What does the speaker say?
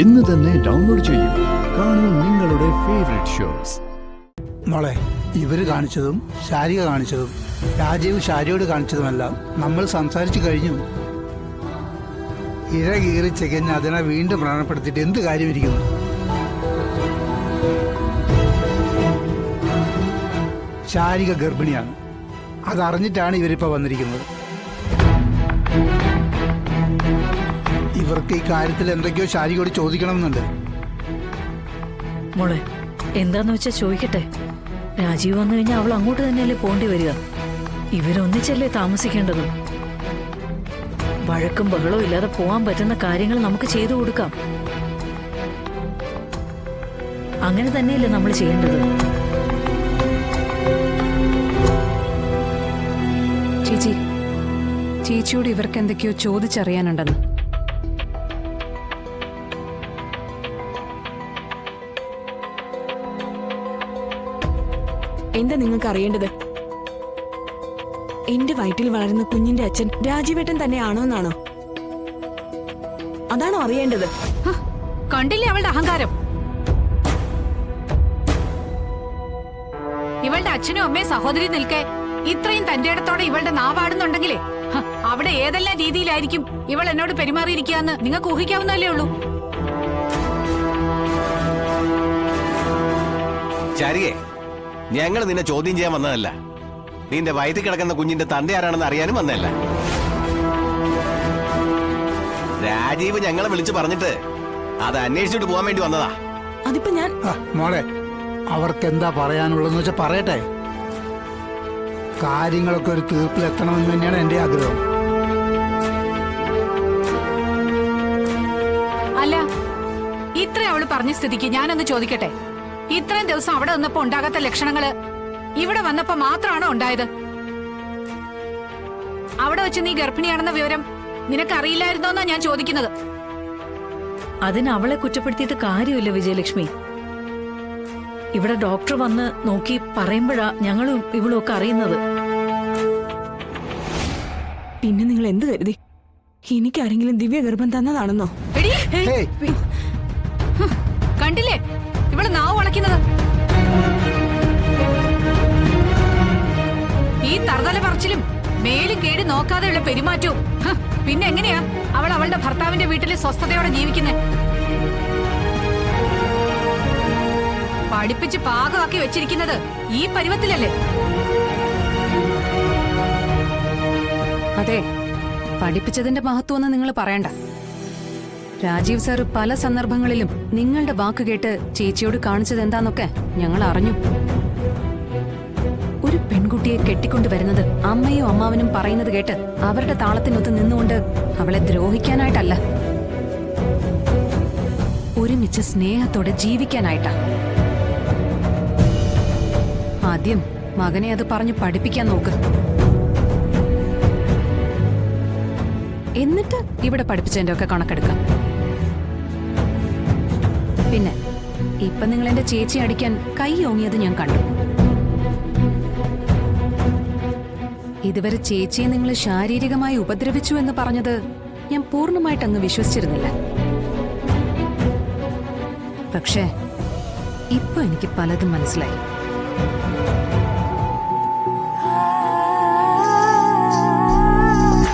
ഇന്ന് തന്നെ ഡൗൺലോഡ് ചെയ്യൂ. കാണൂ നിങ്ങളുടെ ഫേവറേറ്റ് ഷോസ്. മോളെ, ഇവര് കാണിച്ചതും ശാരിക കാണിച്ചതും രാജീവ് ശാരിയോട് കാണിച്ചതുമെല്ലാം നമ്മൾ സംസാരിച്ചു കഴിഞ്ഞു. ഇര കീറി ചെകഞ്ഞ് അതിനെ വീണ്ടും പ്രാണപ്പെടുത്തിയിട്ട് എന്ത് കാര്യമിരിക്കുന്നു? ശാരിക ഗർഭിണിയാണ്. അതറിഞ്ഞിട്ടാണ് ഇവരിപ്പോൾ വന്നിരിക്കുന്നത്. ഇവർക്ക് ഈ കാര്യത്തിൽ എന്തൊക്കെയോ ശാരികയോട് ചോദിക്കണമെന്നുണ്ട്. മോളെ, എന്താന്ന് വെച്ചാ ചോദിക്കട്ടെ. രാജീവ് വന്നു കഴിഞ്ഞാൽ അവൾ അങ്ങോട്ട് തന്നെയല്ലേ പോണ്ടി വരിക. ഇവരൊന്നിച്ചല്ലേ താമസിക്കേണ്ടതും. വഴക്കും ബഹളവും ഇല്ലാതെ പോവാൻ പറ്റുന്ന കാര്യങ്ങൾ നമുക്ക് ചെയ്തു കൊടുക്കാം. അങ്ങനെ തന്നെയല്ലേ നമ്മൾ ചെയ്യേണ്ടത്. ചേച്ചിയോട് ഇവർക്ക് എന്തൊക്കെയോ ചോദിച്ചറിയാനുണ്ടെന്ന്. എന്താ നിങ്ങൾക്ക് അറിയേണ്ടത്? എന്റെ വയറ്റിൽ വളരുന്ന കുഞ്ഞിന്റെ അച്ഛൻ രാജീവേട്ടൻ തന്നെയാണോന്നാണോ? അതാണോ അറിയേണ്ടത്? കണ്ടില്ലേ അവളുടെ അഹങ്കാരം? ഇവളുടെ അച്ഛനും അമ്മയും സഹോദരി നിൽക്കെ ഇത്രയും തന്റെ ഇടത്തോടെ ഇവളുടെ നാവാടുന്നുണ്ടെങ്കിലേ അവിടെ ഏതെല്ലാം രീതിയിലായിരിക്കും ഇവൾ എന്നോട് പെരുമാറിയിരിക്കാന്ന് നിങ്ങൾക്ക് ഊഹിക്കാവുന്നല്ലേ ഉള്ളൂ. ചാരികേ, ഞങ്ങൾ നിന്നെ ചോദ്യം ചെയ്യാൻ വന്നതല്ല. നിന്റെ വയറ്റിൽ കിടക്കുന്ന കുഞ്ഞിന്റെ തന്റെ ആരാണെന്ന് അറിയാനും വന്നതല്ല. രാജീവ് ഞങ്ങളെ വിളിച്ചു പറഞ്ഞിട്ട് അത് അന്വേഷിച്ചിട്ട് പോകാൻ വേണ്ടി വന്നതാ. അതിപ്പോ ഞാൻ മോളെ, അവർക്ക് എന്താ പറയാനുള്ളതെന്ന് വെച്ചാൽ പറയട്ടെ. കാര്യങ്ങളൊക്കെ ഒരു തീർപ്പിലെത്തണമെന്ന് തന്നെയാണ് എന്റെ ആഗ്രഹം. അല്ല, ഇത്ര അവള് പറഞ്ഞ സ്ഥിതിക്ക് ഞാനൊന്ന് ചോദിക്കട്ടെ. ഇത്രയും ദിവസം അവിടെ നിന്നപ്പോ ഉണ്ടാകാത്ത ലക്ഷണങ്ങള് ഇവിടെ വന്നപ്പോ മാത്രമാണോ ഉണ്ടായത്? അവിടെ വെച്ച് നീ ഗർഭിണിയാണെന്ന വിവരം നിനക്കറിയില്ലായിരുന്നോന്നാ ഞാൻ ചോദിക്കുന്നത്. അതിന് അവളെ കുറ്റപ്പെടുത്തിയിട്ട് കാര്യമില്ല വിജയലക്ഷ്മി. ഇവിടെ ഡോക്ടർ വന്ന് നോക്കി പറയുമ്പോഴാ ഞങ്ങളും ഇവളും ഒക്കെ അറിയുന്നത്. പിന്നെ നിങ്ങൾ എന്ത് കരുതി? എനിക്കാരെങ്കിലും ദിവ്യ ഗർഭം തന്നതാണെന്നോ? കണ്ടില്ലേ ഇവള് നാവ് വളയ്ക്കുന്നത്? ഈ തറുതല പറച്ചിലും മേലും കേടി നോക്കാതെയുള്ള പെരുമാറ്റവും പിന്നെ എങ്ങനെയാ അവൾ അവളുടെ ഭർത്താവിന്റെ വീട്ടിൽ സ്വസ്ഥതയോടെ ജീവിക്കുന്നത്? പഠിപ്പിച്ച് പാകമാക്കി വെച്ചിരിക്കുന്നത് ഈ പരുവത്തിലല്ലേ? അതെ, പഠിപ്പിച്ചതിന്റെ മഹത്വമൊന്നും നിങ്ങൾ പറയണ്ട. രാജീവ് സാർ പല സന്ദർഭങ്ങളിലും നിങ്ങളുടെ വാക്ക് കേട്ട് ചേച്ചിയോട് കാണിച്ചത് എന്താന്നൊക്കെ ഞങ്ങൾ അറിഞ്ഞു. ഒരു പെൺകുട്ടിയെ കെട്ടിക്കൊണ്ടുവരുന്നത് അമ്മയും അമ്മാവനും പറയുന്നത് കേട്ട് അവരുടെ താളത്തിനൊത്ത് നിന്നുകൊണ്ട് അവളെ ദ്രോഹിക്കാനായിട്ടല്ല, ഒരുമിച്ച് സ്നേഹത്തോടെ ജീവിക്കാനായിട്ടാ. ആദ്യം മകനെ അത് പറഞ്ഞു പഠിപ്പിക്കാൻ നോക്ക്. എന്നിട്ട് ഇവിടെ പഠിപ്പിച്ചതിന്റെ ഒക്കെ കണക്കെടുക്കാം. പിന്നെ ഇപ്പൊ നിങ്ങൾ എന്റെ ചേച്ചി അടിക്കാൻ കൈ ഓങ്ങിയത് ഞാൻ കണ്ടു. ഇതുവരെ ചേച്ചിയെ നിങ്ങൾ ശാരീരികമായി ഉപദ്രവിച്ചു എന്ന് പറഞ്ഞത് ഞാൻ പൂർണ്ണമായിട്ട് അങ്ങ് വിശ്വസിച്ചിരുന്നില്ല. പക്ഷേ ഇപ്പൊ എനിക്ക് പലതും മനസ്സിലായി.